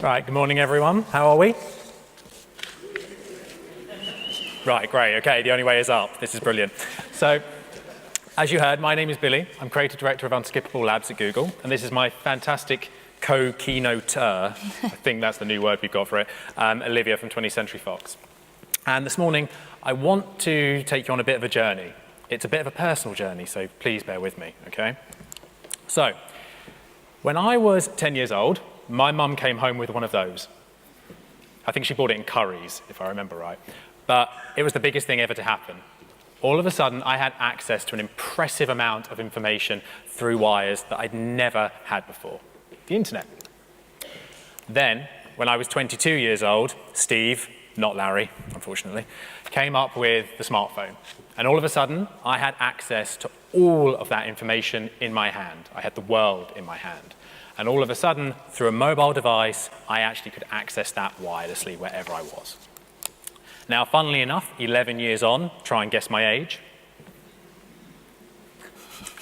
Right, good morning everyone. How are we? Right, great. Okay, the only way is up. This is brilliant. So, as you heard, my name is Billy. I'm Creative Director of Unskippable Labs at Google, and this is my fantastic co-keynoter, I think that's the new word we've got for it, Olivia from 20th Century Fox. And this morning, I want to take you on a bit of a journey. It's a bit of a personal journey, so please bear with me, okay? So, when I was 10 years old, my mum came home with one of those. I think she bought it in Currys, if I remember right. But it was the biggest thing ever to happen. All of a sudden, I had access to an impressive amount of information through wires that I'd never had before. The internet. Then, when I was 22 years old, Steve, not Larry, unfortunately, came up with the smartphone. And all of a sudden, I had access to all of that information in my hand. I had the world in my hand. And all of a sudden, through a mobile device, I actually could access that wirelessly wherever I was. Now, funnily enough, 11 years on, try and guess my age.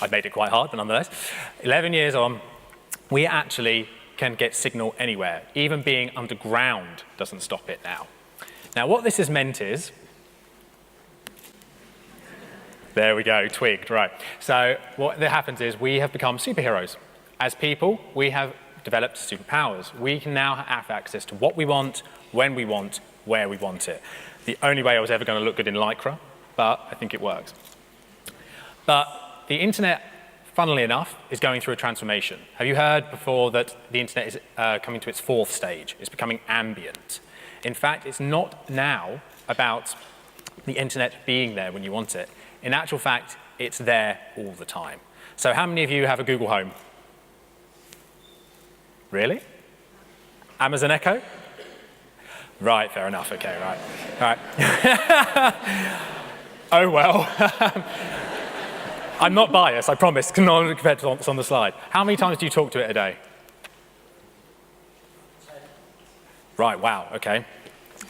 I've made it quite hard, but nonetheless. 11 years on, we actually can get signal anywhere. Even being underground doesn't stop it now. Now, what this has meant is, there we go, twigged, right. So what happens is we have become superheroes. As people, we have developed superpowers. We can now have access to what we want, when we want, where we want it. The only way I was ever going to look good in Lycra, but I think it works. But the internet, funnily enough, is going through a transformation. Have you heard before that the internet is coming to its fourth stage? It's becoming ambient. In fact, it's not now about the internet being there when you want it. In actual fact, it's there all the time. So how many of you have a Google Home? Really? Amazon Echo? Right, fair enough, okay, right. All right. Oh well. I'm not biased, I promise, compared to what's on the slide. How many times do you talk to it a day? Right, wow, okay.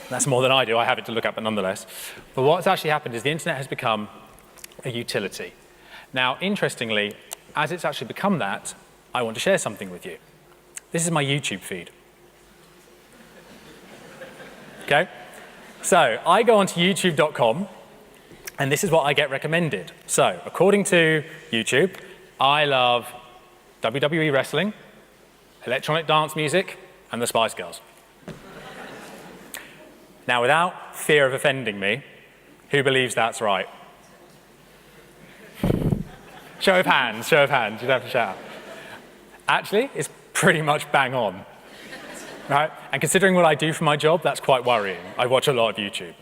That's more than I do, I have it to look at, but nonetheless. But what's actually happened is the internet has become a utility. Now, interestingly, as it's actually become that, I want to share something with you. This is my YouTube feed. Okay? So, I go onto youtube.com, and this is what I get recommended. So, according to YouTube, I love WWE wrestling, electronic dance music, and the Spice Girls. Now, without fear of offending me, who believes that's right? Show of hands, you don't have to shout. Actually, it's pretty much bang on, right? And considering what I do for my job, that's quite worrying. I watch a lot of YouTube.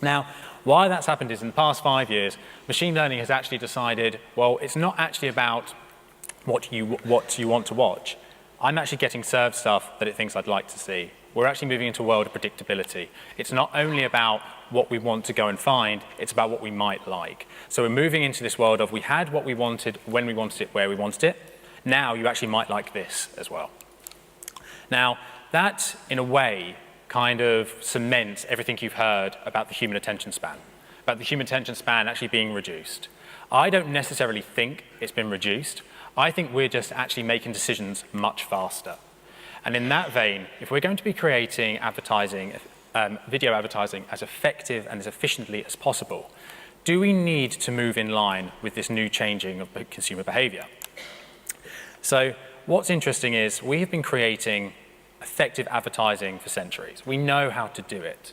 Now, why that's happened is in the past 5 years, machine learning has actually decided, well, it's not actually about what you want to watch. I'm actually getting served stuff that it thinks I'd like to see. We're actually moving into a world of predictability. It's not only about what we want to go and find, it's about what we might like. So we're moving into this world of we had what we wanted, when we wanted it, where we wanted it. Now you actually might like this as well. Now, that, in a way, kind of cements everything you've heard about the human attention span, about the human attention span actually being reduced. I don't necessarily think it's been reduced. I think we're just actually making decisions much faster. And in that vein, if we're going to be creating advertising, video advertising as effective and as efficiently as possible, do we need to move in line with this new changing of consumer behavior? So what's interesting is we have been creating effective advertising for centuries. We know how to do it.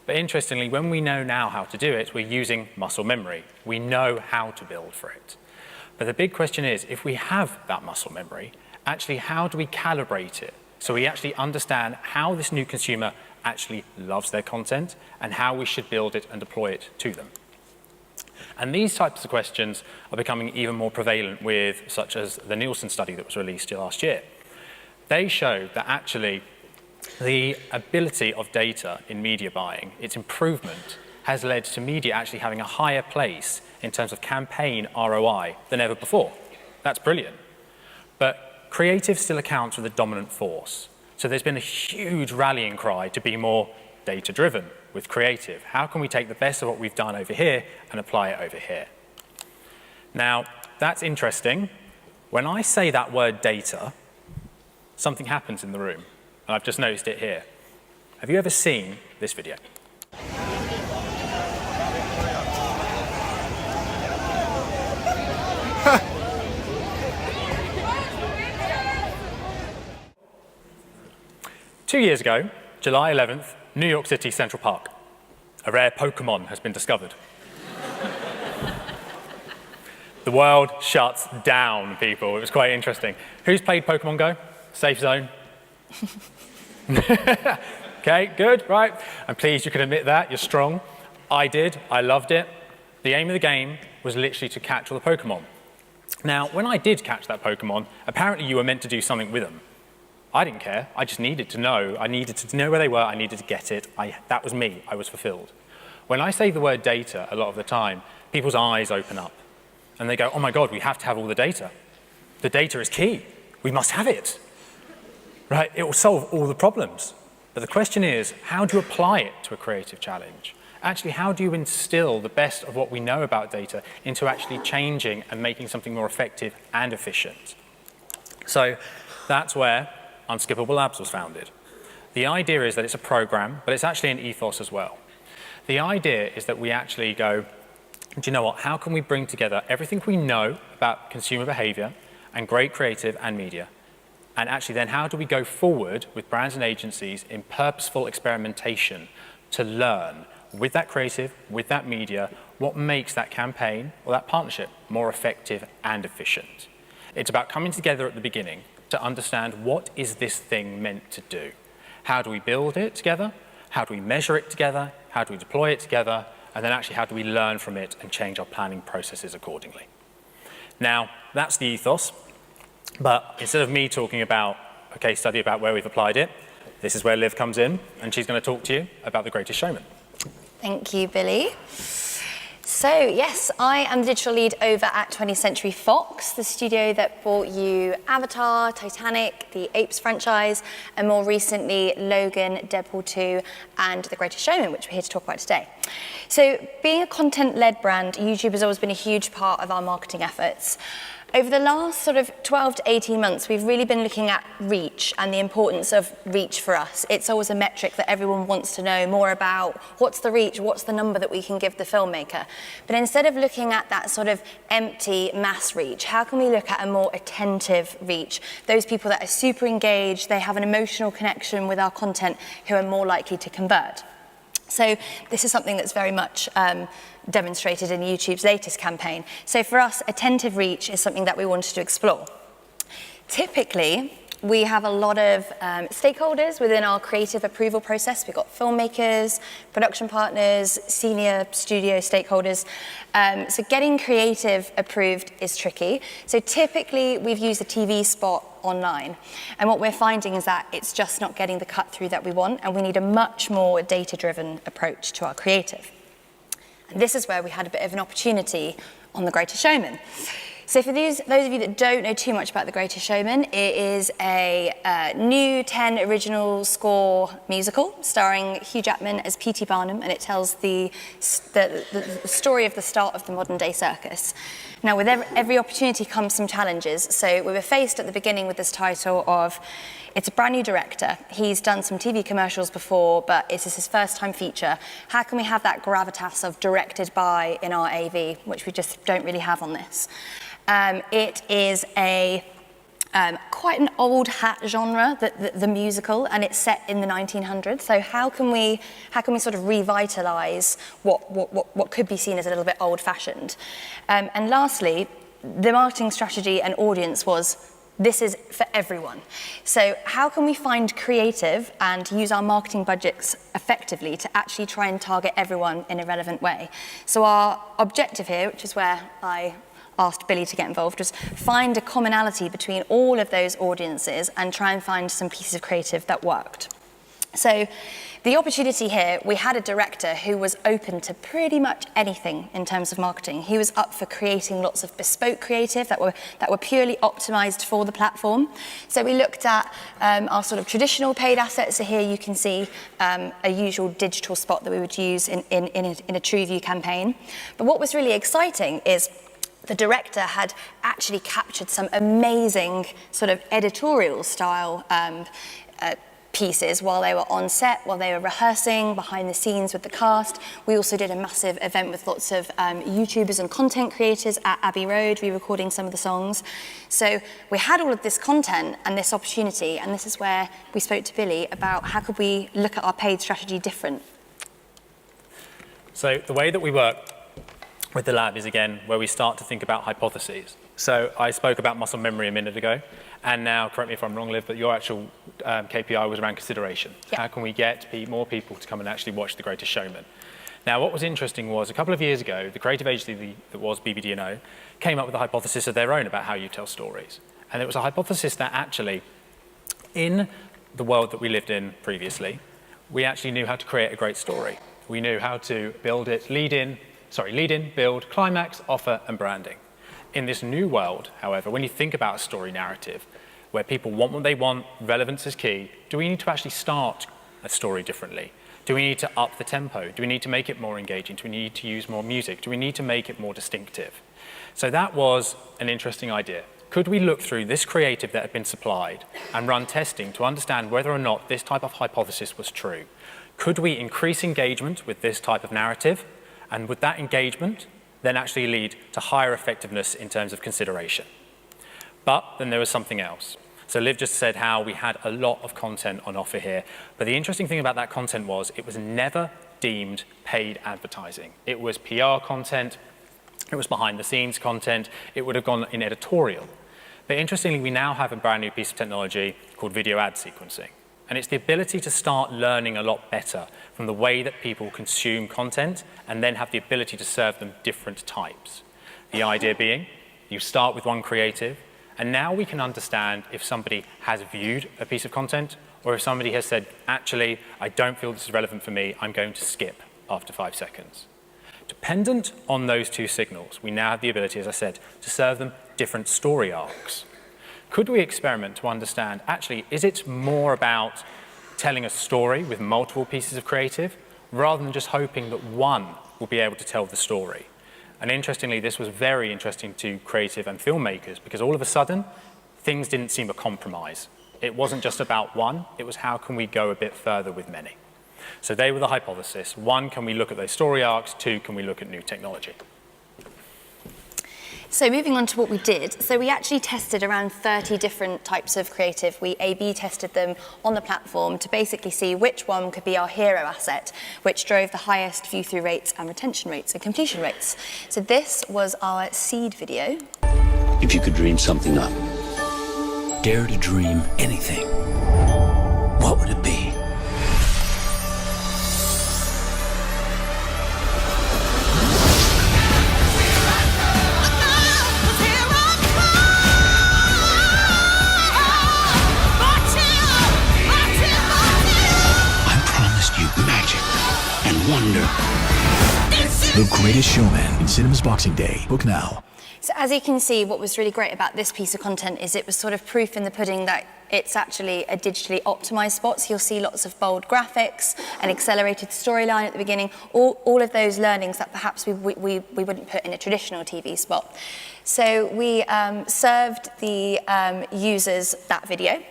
But interestingly, when we know now how to do it, we're using muscle memory. We know how to build for it. But the big question is, if we have that muscle memory, actually how do we calibrate it? So we actually understand how this new consumer actually loves their content and how we should build it and deploy it to them. And these types of questions are becoming even more prevalent with, such as the Nielsen study that was released last year. They showed that actually the ability of data in media buying, its improvement, has led to media actually having a higher place in terms of campaign ROI than ever before. That's brilliant. But creative still accounts for the dominant force. So there's been a huge rallying cry to be more data-driven with creative. How can we take the best of what we've done over here and apply it over here? Now, that's interesting. When I say that word data, something happens in the room. and I've just noticed it here. Have you ever seen this video? Two years ago, July 11th, New York City Central Park. A rare Pokemon has been discovered. The world shuts down, people. It was quite interesting. Who's played Pokemon Go? Safe zone? Okay, good, right. I'm pleased you can admit that, you're strong. I did, I loved it. The aim of the game was literally to catch all the Pokemon. Now, when I did catch that Pokemon, apparently you were meant to do something with them. I didn't care, I just needed to know. I needed to know where they were, I needed to get it. That was me, I was fulfilled. When I say the word data a lot of the time, people's eyes open up and they go, oh my God, we have to have all the data. The data is key, we must have it. Right, it will solve all the problems. But the question is, how do you apply it to a creative challenge? Actually, how do you instill the best of what we know about data into actually changing and making something more effective and efficient? So that's where Unskippable Labs was founded. The idea is that it's a program, but it's actually an ethos as well. The idea is that we actually go, do you know what, how can we bring together everything we know about consumer behavior and great creative and media? And actually then how do we go forward with brands and agencies in purposeful experimentation to learn with that creative, with that media, what makes that campaign or that partnership more effective and efficient? It's about coming together at the beginning to understand what is this thing meant to do? How do we build it together? How do we measure it together? How do we deploy it together? And then actually how do we learn from it and change our planning processes accordingly? Now, that's the ethos. But instead of me talking about a case study about where we've applied it, this is where Liv comes in, and she's going to talk to you about The Greatest Showman. Thank you, Billy. So, yes, I am the digital lead over at 20th Century Fox, the studio that brought you Avatar, Titanic, the Apes franchise, and more recently, Logan, Deadpool 2, and The Greatest Showman, which we're here to talk about today. So, being a content-led brand, YouTube has always been a huge part of our marketing efforts. Over the last sort of 12 to 18 months, we've really been looking at reach and the importance of reach for us. It's always a metric that everyone wants to know more about. What's the reach? What's the number that we can give the filmmaker? But instead of looking at that sort of empty mass reach, how can we look at a more attentive reach? Those people that are super engaged, they have an emotional connection with our content, who are more likely to convert. So this is something that's very much demonstrated in YouTube's latest campaign. So for us, attentive reach is something that we wanted to explore. Typically, we have a lot of stakeholders within our creative approval process. We've got filmmakers, production partners, senior studio stakeholders. So getting creative approved is tricky. So typically, we've used a TV spot online. And what we're finding is that it's just not getting the cut through that we want, and we need a much more data-driven approach to our creative. And this is where we had a bit of an opportunity on The Greatest Showman. So for those of you that don't know too much about The Greatest Showman, it is a new 10 original score musical starring Hugh Jackman as P.T. Barnum, and it tells the story of the start of the modern day circus. Now, with every opportunity comes some challenges. So we were faced at the beginning with this title of, it's a brand new director. He's done some TV commercials before, but this is his first time feature. How can we have that gravitas of directed by in our AV, which we just don't really have on this? It is a quite an old hat genre, the musical, and it's set in the 1900s. So how can we sort of revitalize what could be seen as a little bit old-fashioned? And lastly, the marketing strategy and audience was, this is for everyone. So how can we find creative and use our marketing budgets effectively to actually try and target everyone in a relevant way? So our objective here, which is where I asked Billy to get involved, was find a commonality between all of those audiences and try and find some pieces of creative that worked. So the opportunity here, we had a director who was open to pretty much anything in terms of marketing. He was up for creating lots of bespoke creative that were purely optimized for the platform. So we looked at our sort of traditional paid assets. So here you can see a usual digital spot that we would use in a TrueView campaign. But what was really exciting is the director had actually captured some amazing sort of editorial style pieces while they were on set, while they were rehearsing, behind the scenes with the cast. We also did a massive event with lots of YouTubers and content creators at Abbey Road, re-recording some of the songs. So we had all of this content and this opportunity, and this is where we spoke to Billy about how could we look at our paid strategy different. So the way that we work with the lab is, again, where we start to think about hypotheses. So I spoke about muscle memory a minute ago, and now, correct me if I'm wrong, Liv, but your actual KPI was around consideration. Yeah. How can we get more people to come and actually watch The Greatest Showman? Now, what was interesting was, a couple of years ago, the creative agency that was BBD&O came up with a hypothesis of their own about how you tell stories. And it was a hypothesis that actually, in the world that we lived in previously, we actually knew how to create a great story. We knew how to build it, lead in, build, climax, offer, and branding. In this new world, however, when you think about a story narrative, where people want what they want, relevance is key, do we need to actually start a story differently? Do we need to up the tempo? Do we need to make it more engaging? Do we need to use more music? Do we need to make it more distinctive? So that was an interesting idea. Could we look through this creative that had been supplied and run testing to understand whether or not this type of hypothesis was true? Could we increase engagement with this type of narrative? And would that engagement then actually lead to higher effectiveness in terms of consideration? But then there was something else. So Liv just said how we had a lot of content on offer here. But the interesting thing about that content was it was never deemed paid advertising. It was PR content, it was behind the scenes content, it would have gone in editorial. But interestingly, we now have a brand new piece of technology called video ad sequencing. And it's the ability to start learning a lot better from the way that people consume content and then have the ability to serve them different types. The idea being, you start with one creative, and now we can understand if somebody has viewed a piece of content or if somebody has said, actually, I don't feel this is relevant for me, I'm going to skip after 5 seconds. Dependent on those two signals, we now have the ability, as I said, to serve them different story arcs. Could we experiment to understand, actually, is it more about telling a story with multiple pieces of creative rather than just hoping that one will be able to tell the story? And interestingly, this was very interesting to creative and filmmakers because all of a sudden, things didn't seem a compromise. It wasn't just about one, it was how can we go a bit further with many. So they were the hypothesis. One, can we look at those story arcs? Two, can we look at new technology? So moving on to what we did, so we actually tested around 30 different types of creative. We A/B tested them on the platform to basically see which one could be our hero asset, which drove the highest view-through rates and retention rates and completion rates. So this was our seed video. If you could dream something up, dare to dream anything, what would it be? Wonder. The Greatest Showman in cinemas Boxing Day. Book now. So as you can see, what was really great about this piece of content is it was sort of proof in the pudding that it's actually a digitally optimized spot. So you'll see lots of bold graphics, an accelerated storyline at the beginning, all of those learnings that perhaps we wouldn't put in a traditional TV spot. So we served the users that video.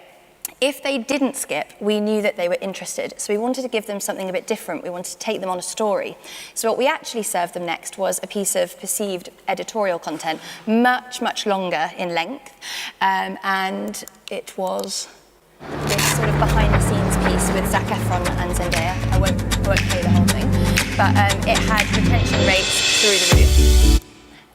If they didn't skip, we knew that they were interested. So we wanted to give them something a bit different. We wanted to take them on a story. So what we actually served them next was a piece of perceived editorial content, much, much longer in length. And it was this sort of behind-the-scenes piece with Zac Efron and Zendaya. I won't play the whole thing. But it had retention rates through the roof.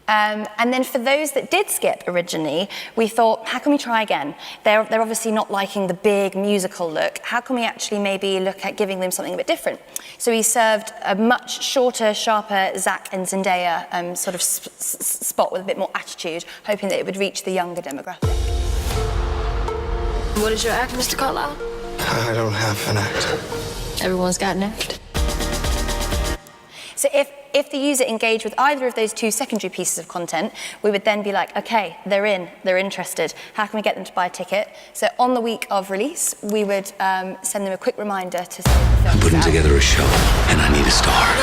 And then for those that did skip originally, we thought, how can we try again? They're obviously not liking the big musical look. How can we actually maybe look at giving them something a bit different? So we served a much shorter, sharper Zac and Zendaya sort of spot with a bit more attitude, hoping that it would reach the younger demographic. What is your act, Mr. Carlisle? I don't have an act. Everyone's got an act. So if the user engaged with either of those two secondary pieces of content, we would then be like, okay, they're interested. How can we get them to buy a ticket? So on the week of release, we would send them a quick reminder to send the film. I'm putting together a show, and I need a star.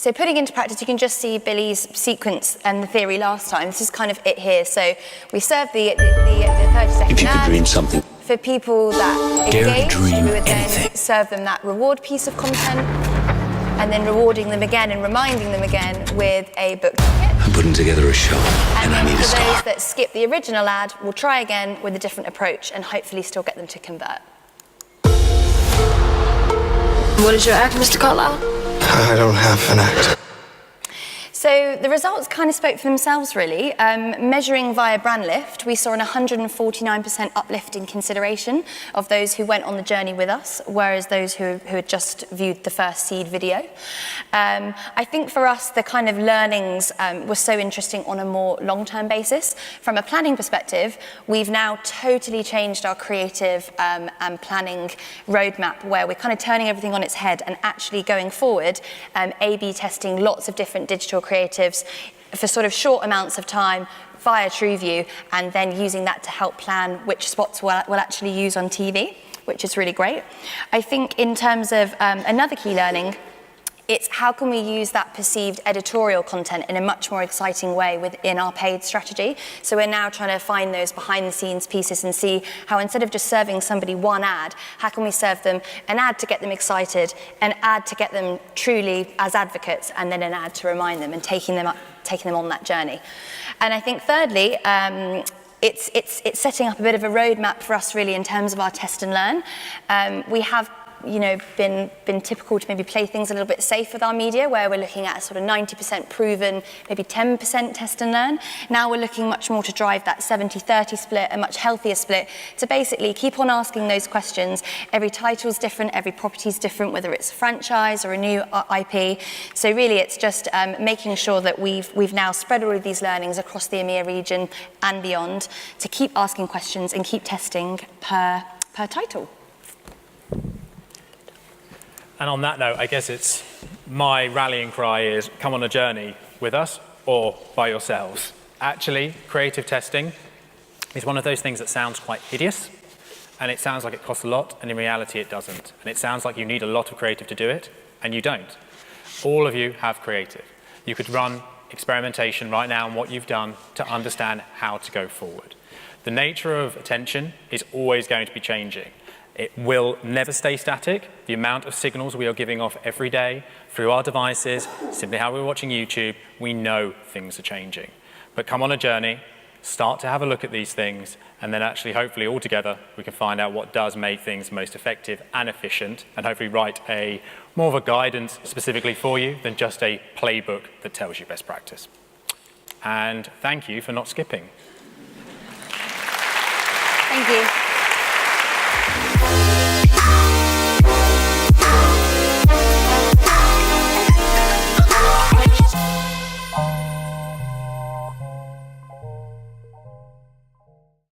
So putting into practice, you can just see Billy's sequence and the theory last time. This is kind of it here. So we served the 30-second If you could ad. dream something, For people that Dare to engage, dream we would then anything. serve them that reward piece of content, and then rewarding them again and reminding them again with a book ticket. I'm putting together a show, and I then need for a star. those that skip the original ad, we'll try again with a different approach and hopefully still get them to convert. What is your act, Mr. Carlisle? I don't have an act. So the results kind of spoke for themselves, really. Measuring via brand lift, we saw an 149% uplift in consideration of those who went on the journey with us, whereas those who had just viewed the first seed video. I think for us, the kind of learnings were so interesting on a more long-term basis. From a planning perspective, we've now totally changed our creative and planning roadmap, where we're kind of turning everything on its head and actually going forward, A/B testing lots of different digital creatives for sort of short amounts of time via TrueView, and then using that to help plan which spots we'll actually use on TV, which is really great. I think in terms of another key learning, it's how can we use that perceived editorial content in a much more exciting way within our paid strategy. So we're now trying to find those behind the scenes pieces and see how, instead of just serving somebody one ad, how can we serve them an ad to get them excited, an ad to get them truly as advocates, and then an ad to remind them and taking them on that journey. And I think thirdly, it's setting up a bit of a roadmap for us really in terms of our test and learn. We have been typical to maybe play things a little bit safe with our media, where we're looking at a sort of 90% proven, maybe 10% test and learn. Now we're looking much more to drive that 70-30 split, a much healthier split, to basically keep on asking those questions. Every title's different, every property's different, whether it's a franchise or a new IP. So really it's just making sure that we've now spread all of these learnings across the EMEA region and beyond, to keep asking questions and keep testing per title. And on that note, I guess it's my rallying cry is come on a journey with us or by yourselves. Actually, creative testing is one of those things that sounds quite hideous, and it sounds like it costs a lot, and in reality it doesn't. And it sounds like you need a lot of creative to do it, and you don't. All of you have creative. You could run experimentation right now on what you've done to understand how to go forward. The nature of attention is always going to be changing. It will never stay static. The amount of signals we are giving off every day through our devices, simply how we're watching YouTube, we know things are changing. But come on a journey, start to have a look at these things, and then actually, hopefully, all together, we can find out what does make things most effective and efficient, and hopefully write more of a guidance specifically for you than just a playbook that tells you best practice. And thank you for not skipping.